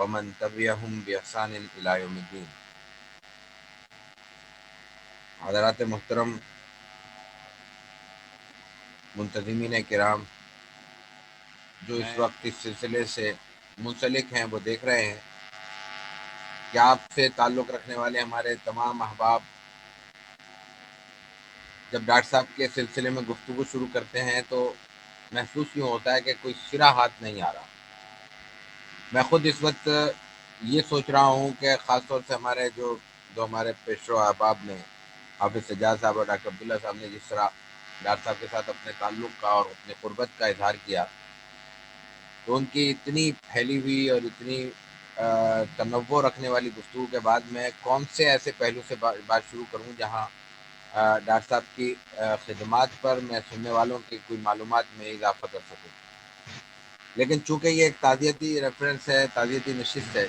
ومن تبعهم بإحسان إلى يوم الدین۔ حضرات محترم منتظمین کرام، جو اس وقت اس سلسلے سے منسلک ہیں وہ دیکھ رہے ہیں کہ آپ سے تعلق رکھنے والے ہمارے تمام احباب جب ڈاکٹر صاحب کے سلسلے میں گفتگو شروع کرتے ہیں تو محسوس یوں ہوتا ہے کہ کوئی سرا ہاتھ نہیں آ رہا۔ میں خود اس وقت یہ سوچ رہا ہوں کہ خاص طور سے جو ہمارے پیشرو احباب نے، حافظ سجاد صاحب اور ڈاکٹر عبداللہ صاحب نے جس طرح ڈاکٹر صاحب کے ساتھ اپنے تعلق کا اور اپنے قربت کا اظہار کیا، تو ان کی اتنی پھیلی ہوئی اور اتنی تنوع رکھنے والی گفتگو کے بعد میں کون سے ایسے پہلو سے بات شروع کروں جہاں ڈاکٹر صاحب کی خدمات پر میں سننے والوں کی کوئی معلومات میں اضافہ کر سکوں۔ لیکن چونکہ یہ ایک تعزیتی ریفرنس ہے، تعزیتی نشست ہے،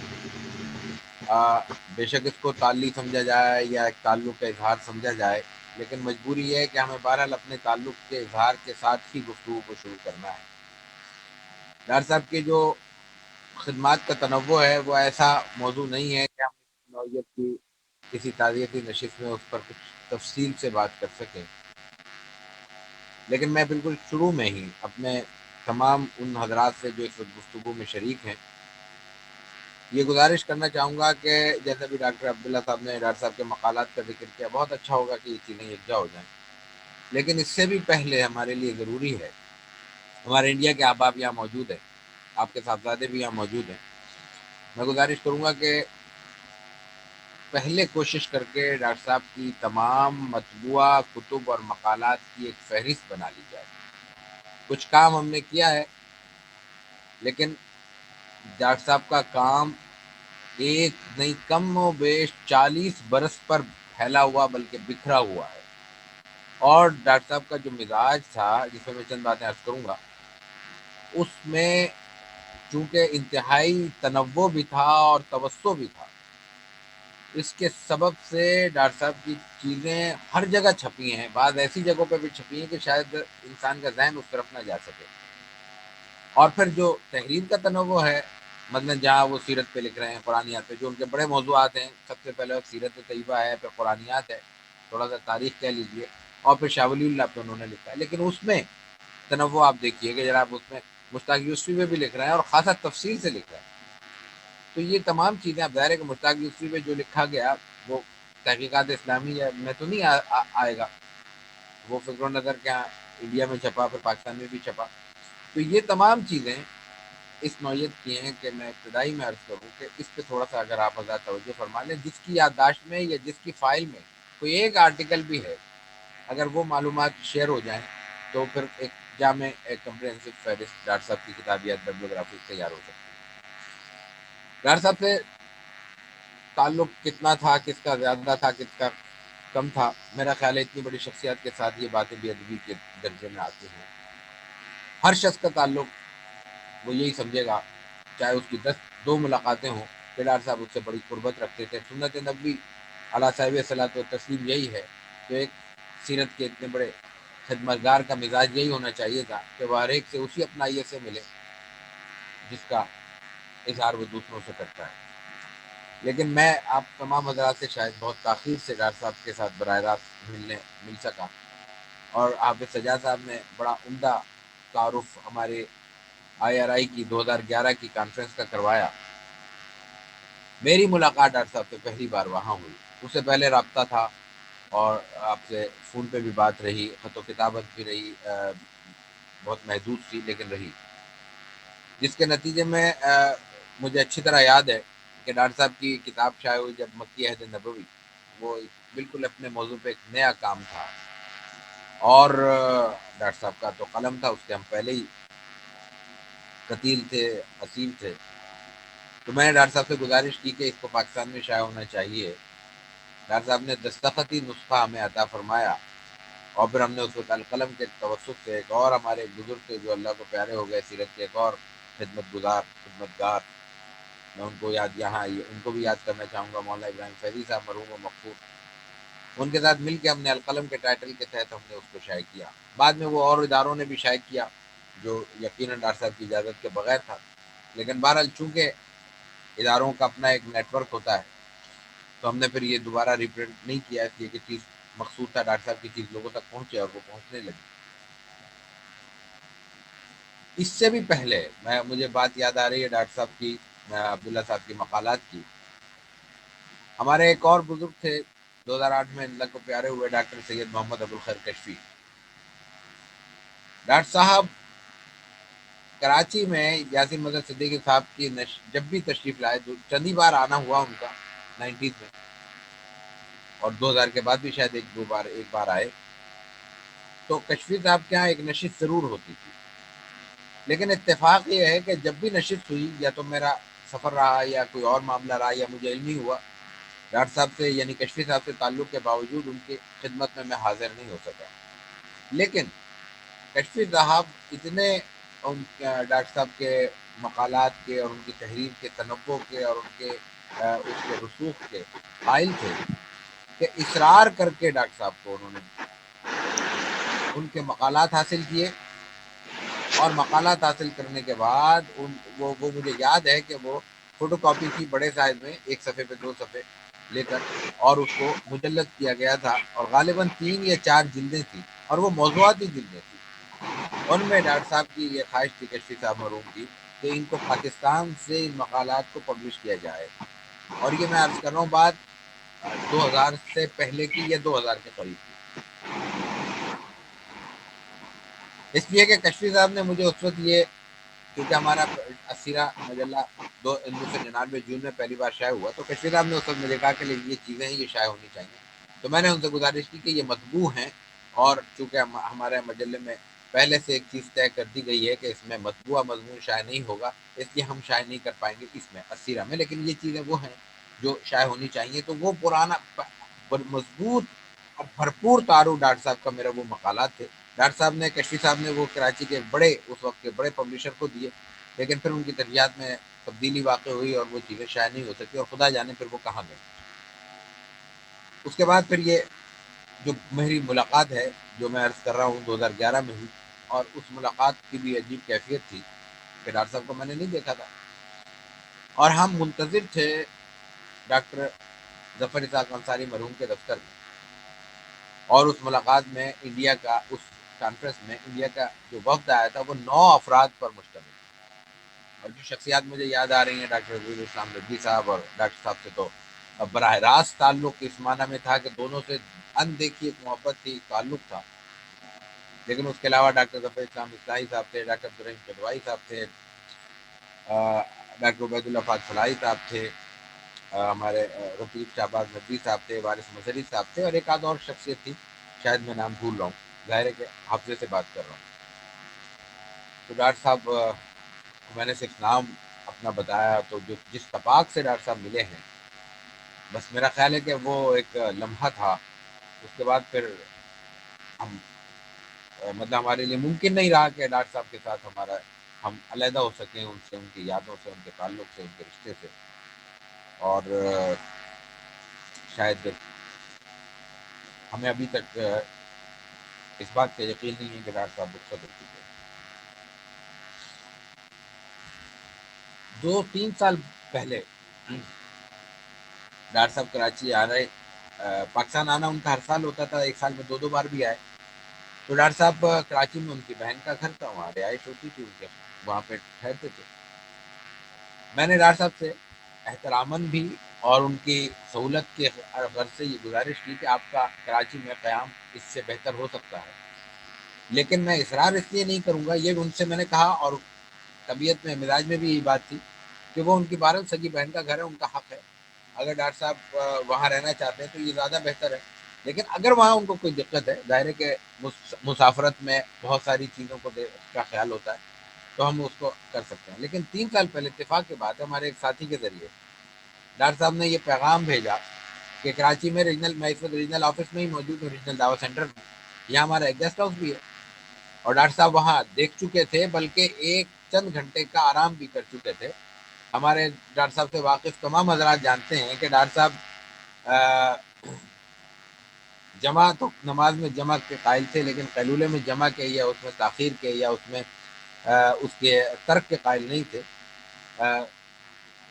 بے شک اس کو تعلی سمجھا جائے یا ایک تعلق کا اظہار سمجھا جائے، لیکن مجبوری یہ ہے کہ ہمیں بہرحال اپنے تعلق کے اظہار کے ساتھ ہی گفتگو کو شروع کرنا ہے۔ ڈاکٹر صاحب کی جو خدمات کا تنوع ہے وہ ایسا موضوع نہیں ہے کہ ہم اس نوعیت کی کسی تعزیتی نشست میں اس پر کچھ تفصیل سے بات کر سکیں، لیکن میں بالکل شروع میں ہی اپنے تمام ان حضرات سے جو اس وقت گفتگو میں شریک ہیں یہ گزارش کرنا چاہوں گا کہ جیسے بھی ڈاکٹر عبداللہ صاحب نے ڈاکٹر صاحب کے مقالات کا ذکر کیا، بہت اچھا ہوگا کہ یہ چیزیں یکجا ہو جائیں، لیکن اس سے بھی پہلے ہمارے لیے ضروری ہے، ہمارے انڈیا کے احباب یہاں موجود ہیں، آپ کے صاحبزادے بھی یہاں موجود ہیں، میں گزارش کروں گا کہ پہلے کوشش کر کے ڈاکٹر صاحب کی تمام مطبوعہ کتب اور مقالات کی ایک فہرست بنا لی جائے۔ کچھ کام ہم نے کیا ہے، لیکن ڈاکٹر صاحب کا کام ایک نہیں کم و بیش 40 برس پر پھیلا ہوا بلکہ بکھرا ہوا ہے، اور ڈاکٹر صاحب کا جو مزاج تھا جس میں چند باتیں عرض کروں گا، اس میں چونکہ انتہائی تنوع بھی تھا اور توسع بھی تھا، اس کے سبب سے ڈاکٹر صاحب کی چیزیں ہر جگہ چھپی ہیں، بعض ایسی جگہوں پہ بھی چھپی ہیں کہ شاید انسان کا ذہن اس طرف نہ جا سکے۔ اور پھر جو تحریر کا تنوع ہے، مثلا جہاں وہ سیرت پہ لکھ رہے ہیں، قرآنیات پہ، جو ان کے بڑے موضوعات ہیں، سب سے پہلے سیرت طیبہ ہے، پھر قرآنیات ہے، تھوڑا سا تاریخ کہہ لیجئے، اور پھر شاہ ولی اللہ پہ انہوں نے لکھا ہے، لیکن اس میں تنوع آپ دیکھیے کہ جناب اس میں مشتاق یوسفی میں بھی لکھ رہے ہیں اور خاصا تفصیل سے لکھ رہے ہیں۔ تو یہ تمام چیزیں اب ظاہر ہے کہ مشتاق یوسفی میں جو لکھا گیا وہ تحقیقات اسلامی میں تو نہیں آئے گا، وہ فکر و نظر کے یہاں انڈیا میں چھپا، پھر پاکستان میں بھی چھپا۔ تو یہ تمام چیزیں اس نوعیت کی ہیں کہ میں ابتدائی میں عرض کروں کہ اس پہ تھوڑا سا اگر آپ حضرات توجہ فرما لیں، جس کی یادداشت میں یا جس کی فائل میں کوئی ایک آرٹیکل بھی ہے، اگر وہ معلومات شیئر ہو جائیں تو پھر ایک جامع ایک کمپریہنسو فہرست ڈاکٹر صاحب کی کتابیات بائبلیوگرافی تیار ہو سکتی ہے۔ ڈاکٹر صاحب سے تعلق کتنا تھا، کس کا زیادہ تھا، کس کا کم تھا، میرا خیال ہے اتنی بڑی شخصیات کے ساتھ یہ باتیں بے ادبی کے درجے میں آتی ہیں۔ ہر شخص کا تعلق وہ یہی سمجھے گا، چاہے اس کی 2 ملاقاتیں ہوں، کہ ڈاکٹر صاحب اس سے بڑی قربت رکھتے تھے۔ سنت نبوی علیہ صاحب صلاۃ و تسلیم یہی ہے، تو ایک سیرت کے اتنے بڑے خدمتگار کا مزاج یہی ہونا چاہیے تھا کہ وہ ہر ایک سے اسی اپنائیت سے ملے جس کا اظہار وہ دوسروں سے کرتا ہے۔ لیکن میں آپ تمام حضرات سے شاید بہت تاخیر سے ڈاکٹر صاحب کے ساتھ براہ راست مل سکا، اور حافظ سجاد صاحب نے بڑا عمدہ تعارف ہمارے IRI کی 2011 کی کانفرنس کا کروایا۔ میری ملاقات ڈاکٹر صاحب سے پہلی بار وہاں ہوئی، اس سے پہلے رابطہ تھا اور آپ سے فون پہ بھی بات رہی، خط و کتابت بھی رہی، بہت محدود سی لیکن رہی، جس کے نتیجے میں مجھے اچھی طرح یاد ہے کہ ڈاکٹر صاحب کی کتاب شائع ہوئی جب مکی عہد نبوی، وہ بالکل اپنے موضوع پہ ایک نیا کام تھا، اور ڈاکٹر صاحب کا تو قلم تھا، اس کے ہم پہلے ہی قتیل تھے، اصیل تھے۔ تو میں نے ڈاکٹر صاحب سے گزارش کی کہ اس کو پاکستان میں شائع ہونا چاہیے۔ ڈاکٹر صاحب نے دستخطی نسخہ ہمیں عطا فرمایا، اور پھر ہم نے اس وقت القلم کے توسط سے ایک اور ہمارے بزرگ تھے جو اللہ کو پیارے ہو گئے، سیرت کے ایک اور خدمتگار، میں ان کو بھی یاد کرنا چاہوں گا، مولانا ابراہیم فیضی صاحب مرحوم و مغفور، ان کے ساتھ مل کے ہم نے القلم کے ٹائٹل کے تحت ہم نے اس کو شائع کیا۔ بعد میں وہ اور اداروں نے بھی شائع کیا جو یقیناً ڈاکٹر صاحب کی اجازت کے بغیر تھا، لیکن بہرحال چونکہ اداروں کا اپنا ایک نیٹ ورک ہوتا ہے، تو ہم نے پھر یہ دوبارہ ریپرنٹ نہیں کیا، اس لیے کہ چیز مقصود تھا ڈاکٹر صاحب کی چیز لوگوں تک پہنچے، اور وہ پہنچنے لگی۔ اس سے بھی پہلے مجھے بات یاد آ رہی ہے ڈاکٹر صاحب کی، عبداللہ صاحب کی مقالات کی۔ ہمارے ایک اور بزرگ تھے 2008 میں اللہ کو پیارے ہوئے، ڈاکٹر سید محمد ابوالخیر کشفی۔ ڈاکٹر صاحب کراچی میں یاسین مدد صدیقی صاحب کی جب بھی تشریف لائے، چند ہی بار آنا ہوا ان کا 90s میں، اور 2000 کے بعد بھی شاید ایک بار آئے، تو کشفی صاحب کے یہاں ایک نشست ضرور ہوتی تھی۔ لیکن اتفاق یہ ہے کہ جب بھی نشست ہوئی، یا تو میرا سفر رہا یا کوئی اور معاملہ رہا یا مجھے علم ہی ہوا، ڈاکٹر صاحب سے یعنی کشفی صاحب سے تعلق کے باوجود ان کی خدمت میں حاضر نہیں ہو سکا۔ لیکن کشفی صاحب اتنے ڈاکٹر صاحب کے مقالات کے اور ان کی تحریر کے تنوع کے اور ان کے اس کے رسوخ کے قائل تھے کہ اصرار کر کے ڈاکٹر صاحب کو انہوں نے ان کے مقالات حاصل کیے، اور مقالات حاصل کرنے کے بعد وہ مجھے یاد ہے کہ وہ فوٹو کاپی کی بڑے سائز میں، ایک صفحے پہ 2 صفحے لے کر، اور اس کو مجلد کیا گیا تھا، اور غالباً 3 یا 4 جلدیں تھیں، اور وہ موضوعاتی جلدیں تھیں۔ ان میں ڈاکٹر صاحب کی یہ خواہش تھی، کشفی صاحب مرحوم کی، کہ ان کو پاکستان سے ان مقالات کو پبلش کیا جائے، اور یہ میں عرض کر رہا ہوں بات 2000 سے پہلے کی یا 2000 کے قریب کی۔ اس لیے کہ کشفی صاحب نے مجھے اس وقت یہ، کیونکہ ہمارا اسیرہ مجلہ 1999 جون میں پہلی بار شائع ہوا، تو کشفی صاحب نے اس وقت مجھے کہا کہ یہ چیزیں ہیں، یہ شائع ہونی چاہیے۔ تو میں نے ان سے گزارش کی کہ یہ مطبوع ہیں، اور چونکہ ہمارے مجلے میں پہلے سے ایک چیز طے کر دی گئی ہے کہ اس میں مطبوعہ مضمون شائع نہیں ہوگا، اس لیے ہم شائع نہیں کر پائیں گے اس میں اسیرہ میں، لیکن یہ چیزیں وہ ہیں جو شائع ہونی چاہیے۔ تو وہ پرانا مضبوط اور بھرپور تعارف ڈاکٹر صاحب کا میرا وہ مقالات تھے۔ ڈاکٹر صاحب نے، کشفی صاحب نے وہ کراچی کے اس وقت کے بڑے پبلشر کو دیے، لیکن پھر ان کی ترجیحات میں تبدیلی واقع ہوئی اور وہ چیزیں شائع نہیں ہو سکی، اور خدا جانے پھر وہ کہاں گئے۔ اس کے بعد پھر یہ جو میری ملاقات ہے، جو میں عرض کر رہا ہوں 2011 میں ہوئی، اور اس ملاقات کی بھی عجیب کیفیت تھی کہ ڈاکٹر صاحب کو میں نے نہیں دیکھا تھا، اور ہم منتظر تھے ڈاکٹر ظفر اسحاق انصاری مرحوم کے دفتر میں، اور اس ملاقات میں انڈیا کا، اس کانفرنس میں انڈیا کا جو وفد آیا تھا وہ 9 افراد پر مشتمل تھا، اور جو شخصیات مجھے یاد آ رہی ہیں، ڈاکٹر عزیز الاسلام رضوی صاحب اور ڈاکٹر صاحب سے تو براہ راست تعلق اس معنی میں تھا کہ دونوں سے اندیکھی ایک محبت تھی، تعلق تھا، لیکن اس کے علاوہ ڈاکٹر ظفر اسلام اصلاحی صاحب تھے، ڈاکٹر عبدالرحیم چودھری صاحب تھے، ڈاکٹر عبید اللہ فاضل فلاحی صاحب تھے، ہمارے رفیق شہباز ندوی صاحب تھے، وارث مظہری صاحب تھے، اور ایک آدھ اور شخصیت تھی، شاید میں نام بھول رہا ہوں، ظاہر ہے کہ حافظے سے بات کر رہا ہوں۔ تو ڈاکٹر صاحب، میں نے صرف نام اپنا بتایا، تو جس تفاق سے ڈاکٹر صاحب ملے ہیں، بس میرا خیال ہے کہ وہ ایک لمحہ تھا۔ اس کے بعد پھر ہم مطلب ہمارے لیے ممکن نہیں رہا کہ ڈاکٹر صاحب کے ساتھ ہم علیحدہ ہو سکیں، ان سے، ان کی یادوں سے، ان کے تعلق سے، ان کے رشتے سے، اور شاید ہمیں ابھی تک اس بات کا یقین نہیں ہے کہ ڈاکٹر صاحب رخصت ہو چکے ہیں۔ 2-3 سال پہلے ڈاکٹر صاحب کراچی آ رہے، پاکستان آنا ان کا ہر سال ہوتا تھا، ایک سال میں 2 بار بھی آئے۔ تو ڈاکٹر صاحب کراچی میں ان کی بہن کا گھر تھا، وہاں رہائش ہوتی تھی ان کے، وہاں پہ ٹھہرتے تھے۔ میں نے ڈاکٹر صاحب سے احتراماً بھی اور ان کی سہولت کے غرض سے یہ گزارش کی کہ آپ کا کراچی میں قیام اس سے بہتر ہو سکتا ہے، لیکن میں اصرار اس لیے نہیں کروں گا، یہ ان سے میں نے کہا، اور طبیعت میں، مزاج میں بھی یہی بات تھی کہ وہ ان کی بہرحال سگی بہن کا گھر ہے، ان کا حق ہے، اگر ڈاکٹر صاحب وہاں رہنا چاہتے ہیں تو یہ زیادہ بہتر ہے، لیکن اگر وہاں ان کو کوئی دقت ہے، ظاہر ہے کہ مسافرت میں بہت ساری چیزوں کا خیال ہوتا ہے، تو ہم اس کو کر سکتے ہیں۔ لیکن 3 سال پہلے اتفاق کے بعد ہمارے ایک ساتھی کے ذریعے ڈاکٹر صاحب نے یہ پیغام بھیجا کہ کراچی میں میں اس وقت ریجنل آفس میں ہی موجود ہوں، ریجنل دعوت سینٹر میں، یہاں ہمارا ایک گیسٹ ہاؤس بھی ہے، اور ڈاکٹر صاحب وہاں دیکھ چکے تھے، بلکہ ایک چند گھنٹے کا آرام بھی کر چکے تھے۔ ہمارے ڈاکٹر صاحب سے واقف تمام حضرات جانتے ہیں کہ ڈاکٹر صاحب جمع تو نماز میں جمع کے قائل تھے، لیکن قیلولے میں جمع کے یا اس میں تاخیر کے یا اس میں اس کے ترک کے قائل نہیں تھے۔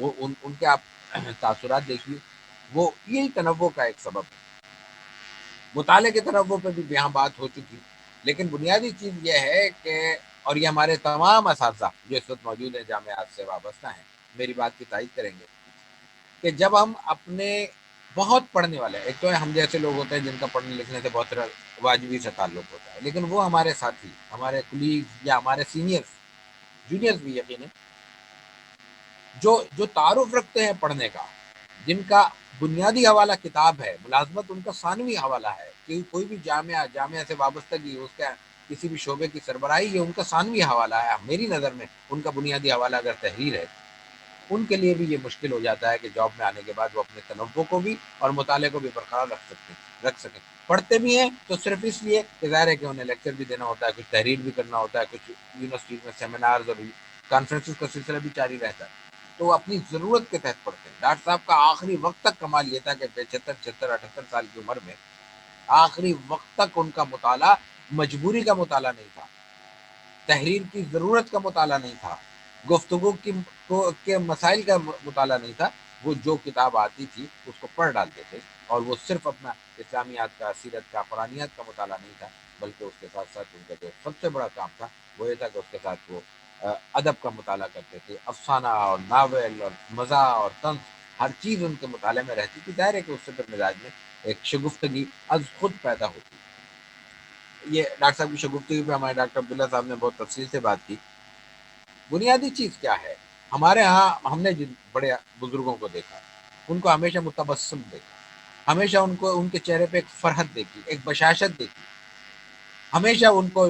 وہ ان کے آپ تاثرات دیکھیے، وہ یہی تنوع کا ایک سبب ہے۔ مطالعے کے تنوع پہ بھی یہاں بات ہو چکی، لیکن بنیادی چیز یہ ہے کہ، اور یہ ہمارے تمام اساتذہ جو اس وقت موجود ہیں جامعات سے وابستہ ہیں میری بات کی تائید کریں گے، کہ جب ہم اپنے بہت پڑھنے والے، ایک تو ہم جیسے لوگ ہوتے ہیں جن کا پڑھنے لکھنے سے بہت واجبی سے تعلق ہوتا ہے، لیکن وہ ہمارے ساتھی، ہمارے کلیگ یا ہمارے سینئرز، جونیئرز بھی یقیناً، جو تعارف رکھتے ہیں پڑھنے کا، جن کا بنیادی حوالہ کتاب ہے، ملازمت ان کا ثانوی حوالہ ہے، کہ کوئی بھی جامعہ سے وابستگی، اس کا کسی بھی شعبے کی سربراہی، یہ ان کا ثانوی حوالہ ہے۔ میری نظر میں ان کا بنیادی حوالہ اگر تحریر ہے، ان کے لیے بھی یہ مشکل ہو جاتا ہے کہ جاب میں آنے کے بعد وہ اپنے تنوع کو بھی اور مطالعے کو بھی برقرار رکھ سکیں۔ پڑھتے بھی ہیں تو صرف اس لیے کہ ظاہر ہے کہ انہیں لیکچر بھی دینا ہوتا ہے، کچھ تحریر بھی کرنا ہوتا ہے، کچھ یونیورسٹی میں سیمینارز اور کانفرنسز کا سلسلہ بھی جاری رہتا ہے، تو وہ اپنی ضرورت کے تحت پڑھتے ہیں۔ ڈاکٹر صاحب کا آخری وقت تک کمال یہ تھا کہ 75 76 78 سال کی عمر میں آخری وقت تک ان کا مطالعہ مجبوری کا مطالعہ نہیں تھا، تحریر کی ضرورت کا مطالعہ نہیں تھا، گفتگو کے مسائل کا مطالعہ نہیں تھا۔ وہ جو کتاب آتی تھی اس کو پڑھ ڈالتے تھے، اور وہ صرف اپنا اسلامیات کا، سیرت کا، قرآنیات کا مطالعہ نہیں تھا، بلکہ اس کے ساتھ ساتھ ان کا جو سب سے بڑا کام تھا وہ یہ تھا کہ اس کے ساتھ وہ ادب کا مطالعہ کرتے تھے، افسانہ اور ناول اور مزاح اور طنز، ہر چیز ان کے مطالعے میں رہتی تھی۔ ظاہر ہے کہ اس سے پھر مزاج میں ایک شگفتگی از خود پیدا ہوتی۔ یہ ڈاکٹر صاحب کی شگفتگی پہ ہمارے ڈاکٹر عبداللہ صاحب نے بہت تفصیل سے بات کی۔ بنیادی چیز کیا ہے؟ ہمارے ہاں ہم نے جن بڑے بزرگوں کو دیکھا، ان کو ہمیشہ متبسم دیکھا، ہمیشہ ان کے چہرے پہ ایک فرحت دیکھی، ایک بشاشت دیکھی، ہمیشہ ان کو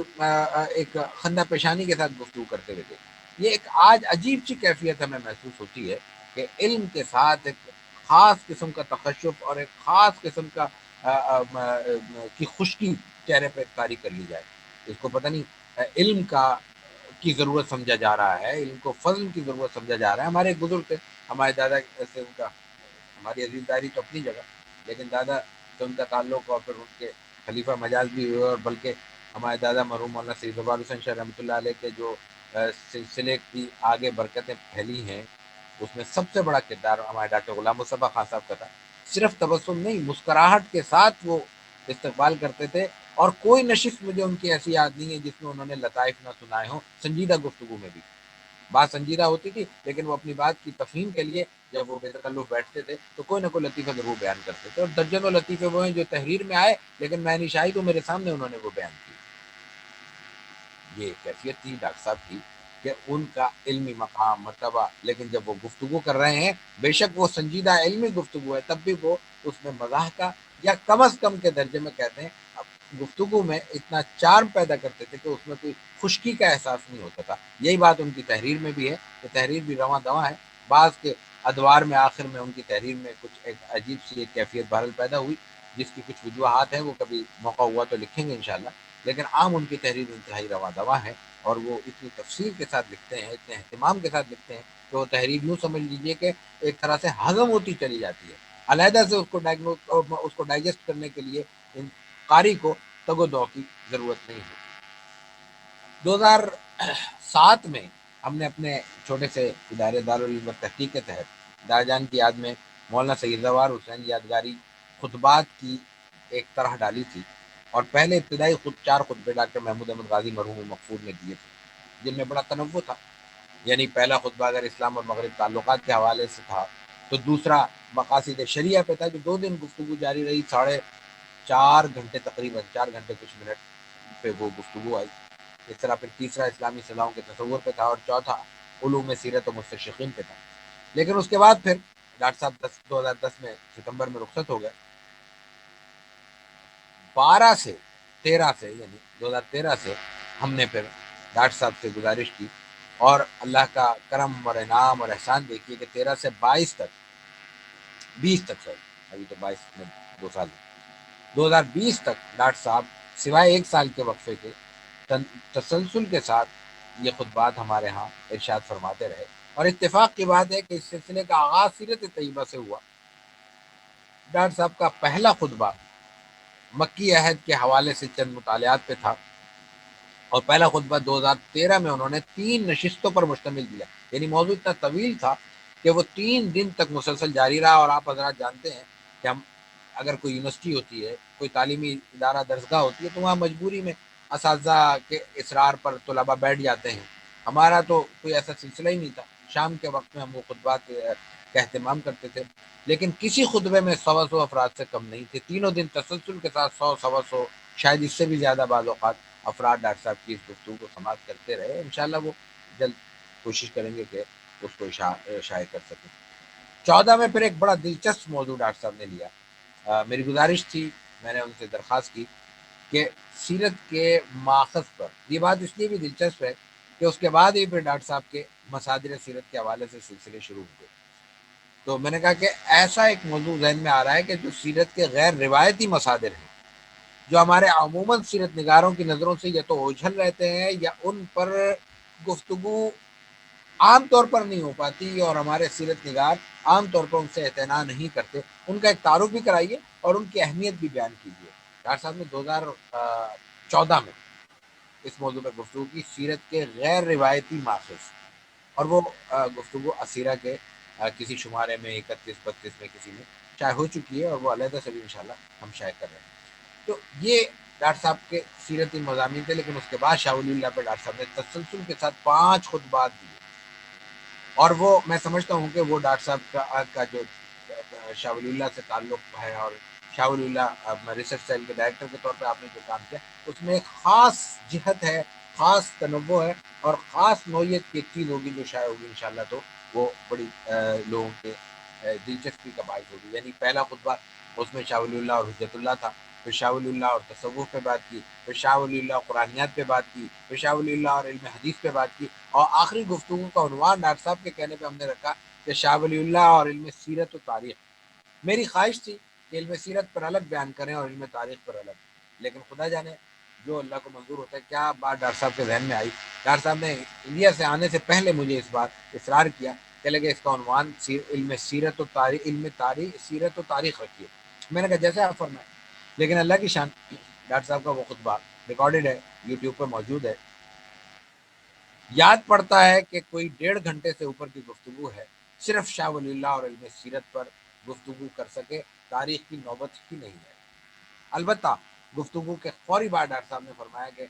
ایک خندہ پیشانی کے ساتھ گفتگو کرتے ہوئے دیکھا۔ یہ ایک آج عجیب سی کیفیت ہمیں محسوس ہوتی ہے کہ علم کے ساتھ ایک خاص قسم کا تخشف اور ایک خاص قسم کا کی خشکی چہرے پہ طاری کر لی جائے۔ اس کو پتہ نہیں علم کی ضرورت سمجھا جا رہا ہے، علم کو فضل کی ضرورت سمجھا جا رہا ہے۔ ہمارے ایک بزرگ تھے، ہمارے دادا سے ان کا، ہماری عزیزداری تو اپنی جگہ، لیکن دادا سے ان کا تعلق اور پھر ان کے خلیفہ مجاز بھی ہوئے، اور بلکہ ہمارے دادا مرحوم مولانا سید زبار حسین شاہ رحمۃ اللہ علیہ کے جو سلسلے کی آگے برکتیں پھیلی ہیں، اس میں سب سے بڑا کردار ہمارے ڈاکٹر غلام مصطفیٰ خان صاحب کا تھا۔ صرف تبسم نہیں، مسکراہٹ کے ساتھ وہ استقبال کرتے تھے، اور کوئی نشست مجھے ان کی ایسی یاد نہیں ہے جس میں انہوں نے لطائف نہ سنائے ہوں، سنجیدہ گفتگو میں بھی بات سنجیدہ ہوتی تھی، لیکن وہ اپنی بات کی تفہیم کے لیے جب وہ بے تکلف بیٹھتے تھے تو کوئی نہ کوئی لطیفہ ضرور بیان کرتے تھے، اور درجنوں لطیفے وہ ہیں جو تحریر میں آئے لیکن میں نہیں شاہی تو میرے سامنے انہوں نے وہ بیان کی۔ یہ کیفیت تھی ڈاکٹر صاحب کی کہ ان کا علمی مقام، مرتبہ، لیکن جب وہ گفتگو کر رہے ہیں، بے شک وہ سنجیدہ علمی گفتگو ہے، تب بھی وہ اس میں مزاح کا یا کم از کم کے درجے میں کہتے ہیں گفتگو میں اتنا چارم پیدا کرتے تھے کہ اس میں کوئی خشکی کا احساس نہیں ہوتا تھا۔ یہی بات ان کی تحریر میں بھی ہے کہ تحریر بھی رواں دواں ہے۔ بعض کے ادوار میں آخر میں ان کی تحریر میں کچھ ایک عجیب سی ایک کیفیت بہرحال پیدا ہوئی، جس کی کچھ وجوہات ہیں، وہ کبھی موقع ہوا تو لکھیں گے انشاءاللہ، لیکن عام ان کی تحریر انتہائی رواں دواں ہے، اور وہ اتنی تفصیل کے ساتھ لکھتے ہیں، اتنے اہتمام کے ساتھ لکھتے ہیں کہ وہ تحریر یوں سمجھ لیجیے کہ ایک طرح سے ہضم ہوتی چلی جاتی ہے، علیحدہ سے اس کو ڈائجسٹ کرنے کے لیے ان قاری کو تگ و دو کی ضرورت نہیں ہوتی۔ 2007 میں ہم نے اپنے چھوٹے سے ادارے دارالعلوم تحقیق کے تحت دادا جان کی یاد میں مولانا سید زوار حسین یادگاری خطبات کی ایک طرح ڈالی تھی، اور پہلے ابتدائی 4 خطبے ڈاکٹر محمود احمد غازی مرحوم مغفور نے دیے تھے، جن میں بڑا تنوع تھا۔ یعنی پہلا خطبہ اگر اسلام اور مغرب تعلقات کے حوالے سے تھا، تو دوسرا مقاصد شریعہ پہ تھا، جو 2 دن گفتگو جاری رہی، 4.5 گھنٹے، تقریباً 4 گھنٹے کچھ منٹ پہ وہ گفتگو آئی۔ اس طرح پھر تیسرا اسلامی صلاحوں کے تصور پہ تھا، اور چوتھا علوم سیرت و مستشرقین پہ تھا۔ لیکن اس کے بعد پھر ڈاکٹر صاحب 2010 میں ستمبر میں رخصت ہو گئے۔ 12 سے 13 سے یعنی 2013 سے ہم نے پھر ڈاکٹر صاحب سے گزارش کی، اور اللہ کا کرم اور انعام اور احسان دیکھیے کہ 13 سے 22 تک، 20 تک، سوری ابھی تو 22 میں 2 سال، 2020 تک ڈاکٹر صاحب سوائے 1 سال کے وقفے کے تسلسل کے ساتھ یہ خطبات ہمارے ہاں ارشاد فرماتے رہے، اور اتفاق کی بات ہے کہ اس سلسلے کا آغاز سیرت طیبہ سے ہوا۔ ڈاکٹر صاحب کا پہلا خطبہ مکی عہد کے حوالے سے چند مطالعات پہ تھا، اور پہلا خطبہ 2013 میں انہوں نے 3 نشستوں پر مشتمل دیا، یعنی موضوع اتنا طویل تھا کہ وہ 3 دن تک مسلسل جاری رہا. اور آپ حضرات جانتے ہیں کہ ہم اگر کوئی یونیورسٹی ہوتی ہے, کوئی تعلیمی ادارہ درسگاہ ہوتی ہے, تو وہاں مجبوری میں اساتذہ کے اصرار پر طلباء بیٹھ جاتے ہیں. ہمارا تو کوئی ایسا سلسلہ ہی نہیں تھا. شام کے وقت میں ہم وہ خطبات کا اہتمام کرتے تھے, لیکن کسی خطبے میں 100 افراد سے کم نہیں تھے. تینوں دن تسلسل کے ساتھ 100 شاید اس سے بھی زیادہ بعض اوقات افراد ڈاکٹر صاحب کی اس گفتگو کو سماعت کرتے رہے. انشاءاللہ وہ جلد کوشش کریں گے کہ اس کو شائع کر سکیں. 14 میں پھر ایک بڑا دلچسپ موضوع ڈاکٹر صاحب نے لیا. میری گزارش تھی, میں نے ان سے درخواست کی کہ سیرت کے ماخذ پر, یہ بات اس لیے بھی دلچسپ ہے کہ اس کے بعد ہی پھر ڈاکٹر صاحب کے مصادر سیرت کے حوالے سے سلسلے شروع ہوئے. تو میں نے کہا کہ ایسا ایک موضوع ذہن میں آ رہا ہے کہ جو سیرت کے غیر روایتی مصادر ہیں, جو ہمارے عموماً سیرت نگاروں کی نظروں سے یا تو اوجھل رہتے ہیں یا ان پر گفتگو عام طور پر نہیں ہو پاتی, اور ہمارے سیرت نگار عام طور پر ان سے اعتنا نہیں کرتے. ان کا ایک تعارف بھی کرائیے اور ان کی اہمیت بھی بیان کیجیے. ڈاکٹر صاحب نے 2014 میں اس موضوع پر گفتگو کی, سیرت کے غیر روایتی ماخذ, اور وہ گفتگو اسیرہ کے کسی شمارے میں 31-32 میں کسی میں شائع ہو چکی ہے, اور وہ علیحدہ سے بھی انشاءاللہ ہم شائع کر رہے ہیں. تو یہ ڈاکٹر صاحب کے سیرتی مضامین تھے. لیکن اس کے بعد شاہ ولی اللہ پہ ڈاکٹر صاحب نے تسلسل کے ساتھ 5 خطبات دیے, اور وہ میں سمجھتا ہوں کہ وہ ڈاکٹر صاحب کا جو شاہ ولی اللہ سے تعلق ہے, اور شاہ ولی اللہ ریسرچ سیل کے ڈائریکٹر کے طور پہ آپ نے جو کام کیا, اس میں ایک خاص جہت ہے, خاص تنوع ہے, اور خاص نوعیت کی ایک چیز ہوگی جو شائع ہوگی انشاءاللہ. تو وہ بڑی لوگوں کے دلچسپی کا باعث ہوگی. یعنی پہلا خطبہ اس میں شاہ ولی اللہ اور حجت اللہ تھا, پھر شاہ ولی اللہ اور تصوف پہ بات کی, پھر شاہ ولی اللہ قرآنیات پہ بات کی, پھر شاہ ولی اللہ اور علم حدیث پہ بات کی, اور آخری گفتگو کا عنوان ڈاکٹر صاحب کے کہنے پہ ہم نے رکھا کہ شاہ ولی اللہ اور علم سیرت و تاریخ. میری خواہش تھی کہ علم سیرت پر الگ بیان کریں اور علم تاریخ پر الگ, لیکن خدا جانے جو اللہ کو منظور ہوتا ہے. کیا بات ڈاکٹر صاحب کے ذہن میں آئی, ڈاکٹر صاحب نے انڈیا سے آنے سے پہلے مجھے اس بات اصرار کیا کہ لگے اس کا عنوان علم سیرت و تاریخ, علم تاریخ سیرت و تاریخ رکھیے. میں نے کہا جیسے آپ فرمائیں. لیکن اللہ کی شان, ڈاکٹر صاحب کا وہ خطبہ ریکارڈڈ ہے, یوٹیوب پہ موجود ہے. یاد پڑتا ہے کہ کوئی 1.5 گھنٹے سے اوپر کی گفتگو ہے, صرف شاہ ولی اللہ اور علم سیرت پر گفتگو کر سکے, تاریخ کی نوبت ہی نہیں ہے. البتہ گفتگو کے فوری بعد ڈاکٹر صاحب نے فرمایا کہ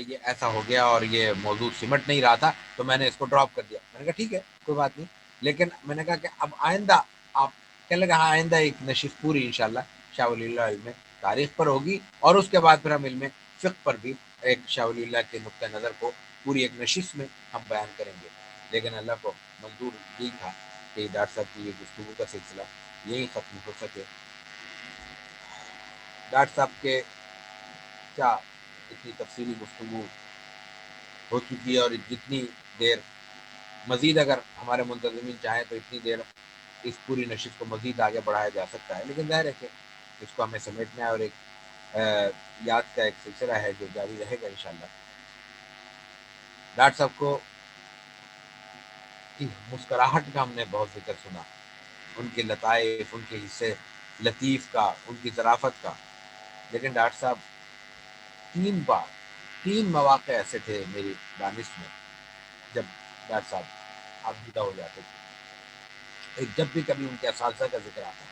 یہ ایسا ہو گیا اور یہ موضوع سمٹ نہیں رہا تھا, تو میں نے اس کو ڈراپ کر دیا. میں نے کہا ٹھیک ہے, کوئی بات نہیں. لیکن میں نے کہا کہ اب آئندہ آپ کہنے لگا, ہاں آئندہ ایک نشست پوری انشاءاللہ شاہ ولی اللہ علم تاریخ پر ہوگی, اور اس کے بعد پھر ہم علم فقہ پر بھی ایک شاہ ولی اللہ کے نقطہ نظر کو پوری ایک نشست میں ہم بیان کریں گے. لیکن اللہ کو منظور یہی تھا کہ ڈاکٹر صاحب کی یہ گفتگو کا سلسلہ یہی ختم ہو سکے. ڈاکٹر صاحب کے کیا اتنی تفصیلی گفتگو ہو چکی ہے, اور جتنی دیر مزید اگر ہمارے منتظمین چاہیں تو اتنی دیر اس پوری نشست کو مزید آگے بڑھایا جا سکتا ہے. لیکن ظاہر ہے کہ اس کو ہمیں سمیٹنا ہے, اور ایک یاد کا ایک سلسلہ ہے جو جاری رہے گا انشاءاللہ. ڈاکٹر صاحب کو کی مسکراہٹ کا ہم نے بہت ذکر سنا, ان کے لطائف, ان کے حصے لطیف کا, ان کی ظرافت کا. لیکن ڈاکٹر صاحب 3 مواقع ایسے تھے میری دانش میں جب ڈاکٹر صاحب آپ جدا ہو جاتے تھے. جب بھی کبھی ان کے اساتذہ کا ذکر آتا ہے,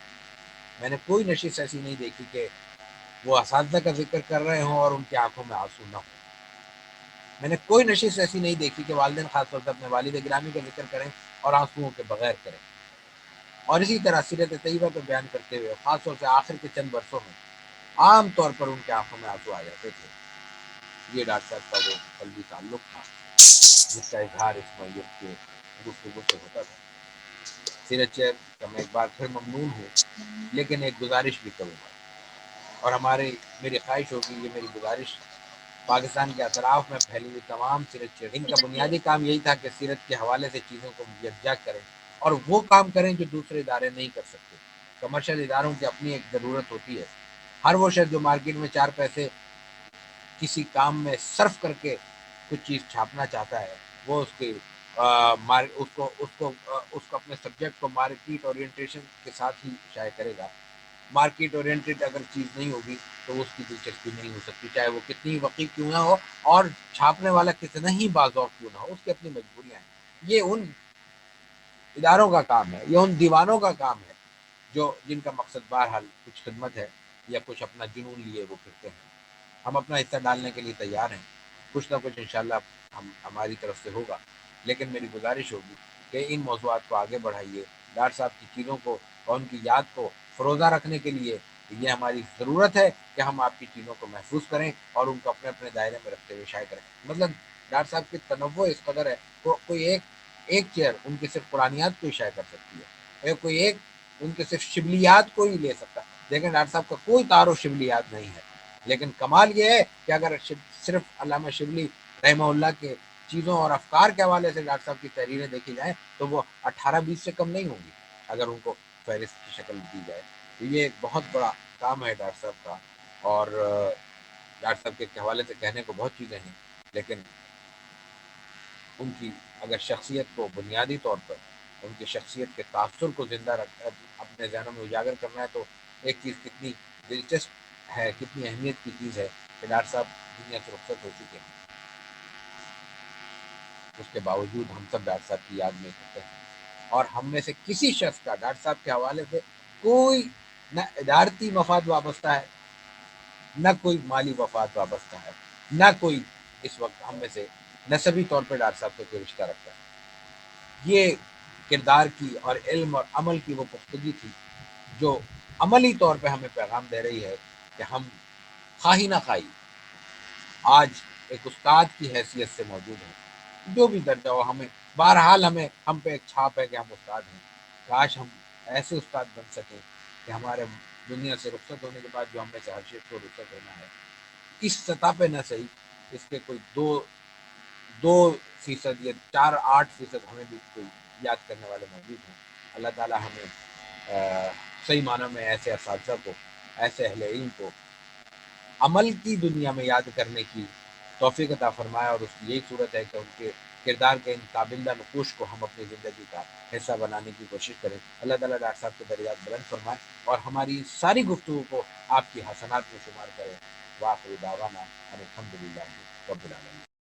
میں نے کوئی نشست ایسی نہیں دیکھی کہ وہ اساتذہ کا ذکر کر رہے ہوں اور ان کی آنکھوں میں آنسو نہ ہو. میں نے کوئی نشست ایسی نہیں دیکھی کہ والدین خاص طور سے اپنے والد گرامی کا ذکر کریں اور آنسوؤں کے بغیر کریں. اور اسی طرح سیرت طیبہ کو بیان کرتے ہوئے خاص طور سے آخر کے چند برسوں میں عام طور پر ان کے آنکھوں میں آنسو آ جاتے تھے. یہ ڈاکٹر صاحب کا وہ قلبی تعلق تھا جس کا اظہار اس میت کے گفتگو سے ہوتا تھا. سیرت چیر کا میں ایک بار پھر ممنون ہوں, لیکن ایک گزارش بھی کروں گا, اور میری خواہش ہوگی, یہ میری گزارش پاکستان کے اطراف میں پھیلی ہوئی تمام سیرت چیر, ان کا بنیادی کام یہی تھا کہ سیرت کے حوالے سے چیزوں کو یکجا کریں, اور وہ کام کریں جو دوسرے ادارے نہیں کر سکتے. کمرشل اداروں کی اپنی ایک ضرورت ہوتی ہے. ہر وہ شخص جو مارکیٹ میں 4 پیسے کسی کام میں صرف کر کے کچھ چیز چھاپنا چاہتا ہے, وہ اس کو اپنے سبجیکٹ کو مارکیٹ اورینٹیشن کے ساتھ ہی شائع کرے گا. مارکیٹ اورینٹیڈ اگر چیز نہیں ہوگی تو اس کی دلچسپی نہیں ہو سکتی, چاہے وہ کتنی وقیع کیوں نہ ہو اور چھاپنے والا کتنا ہی باذوق کیوں نہ ہو, اس کی اپنی مجبوریاں ہیں. یہ ان اداروں کا کام ہے، یہ ان دیوانوں کا کام ہے جو جن کا مقصد بہرحال کچھ خدمت ہے یا کچھ اپنا جنون لیے وہ پھرتے ہیں۔ ہم اپنا حصہ ڈالنے کے لیے تیار ہیں، کچھ نہ کچھ انشاءاللہ ہماری طرف سے ہوگا، لیکن میری گزارش ہوگی کہ ان موضوعات کو آگے بڑھائیے۔ ڈاکٹر صاحب کی چیزوں کو اور ان کی یاد کو فروزہ رکھنے کے لیے یہ ہماری ضرورت ہے کہ ہم آپ کی چیزوں کو محفوظ کریں اور ان کو اپنے اپنے دائرے میں رکھتے ہوئے شائع کریں۔ مطلب ڈاکٹر صاحب کی تنوع اس قدر ہے، کوئی ایک چیئر ان کی صرف قرآنیات کو ہی شائع کر سکتی ہے، کوئی ایک ان کے صرف شبلیات کو ہی لے سکتا ہے، لیکن ڈاکٹر صاحب کا کوئی تعارف شبلیات نہیں ہے۔ لیکن کمال یہ ہے کہ اگر صرف علامہ شبلی رحمہ اللہ کے چیزوں اور افکار کے حوالے سے ڈاکٹر صاحب کی تحریریں دیکھی جائیں تو وہ 18-20 سے کم نہیں ہوں گی اگر ان کو فہرست کی شکل دی جائے۔ تو یہ ایک بہت بڑا کام ہے ڈاکٹر صاحب کا، اور ڈاکٹر صاحب کے حوالے سے کہنے کو بہت چیزیں ہیں، لیکن ان کی اگر شخصیت کو بنیادی طور پر ان کی شخصیت کے تاثر کو زندہ رکھ اپنے ذہنوں میں اجاگر کرنا ہے تو ایک چیز کتنی دلچسپ ہے، کتنی اہمیت کی چیز ہے کہ ڈاکٹر صاحب دنیا سے رخصت ہو چکے ہیں، اس کے باوجود ہم سب ڈاکٹر صاحب کی یاد میں کرتے ہیں، اور ہم میں سے کسی شخص کا ڈاکٹر صاحب کے حوالے سے کوئی نہ ادارتی مفاد وابستہ ہے، نہ کوئی مالی مفاد وابستہ ہے، نہ کوئی اس وقت ہم میں سے نسبی طور پہ ڈاکٹر صاحب سے کوئی رشتہ رکھتا ہے۔ یہ کردار کی اور علم اور عمل کی وہ پختگی تھی جو عملی طور پہ ہمیں پیغام دے رہی ہے کہ ہم خواہی نہ خواہی آج ایک استاد کی حیثیت سے موجود ہیں، جو بھی درجہ ہو ہمیں بہرحال ہم پہ ایک چھاپ ہے کہ ہم استاد ہیں۔ کاش ہم ایسے استاد بن سکیں کہ ہمارے دنیا سے رخصت ہونے کے بعد جو ہم میں سے ہر شخص کو رخصت ہونا ہے، اس سطح پہ نہ صحیح، اس کے کوئی 2% یا 4-8% ہمیں بھی کوئی یاد کرنے والے موجود ہیں۔ اللہ تعالیٰ ہمیں صحیح معنوں میں ایسے اساتذہ کو، ایسے اہل علم کو عمل کی دنیا میں یاد کرنے کی توفیق عطا فرمائے، اور اس کی یہی صورت ہے کہ ان کے کردار کے ان تابندہ نقوش کو ہم اپنی زندگی کا حصہ بنانے کی کوشش کریں۔ اللہ تعالیٰ ڈاکٹر صاحب کے درجات بلند فرمائے اور ہماری ساری گفتگو کو آپ کی حسنات میں شمار کریں۔ وآخر دعوانا ان الحمد للہ رب العالمین۔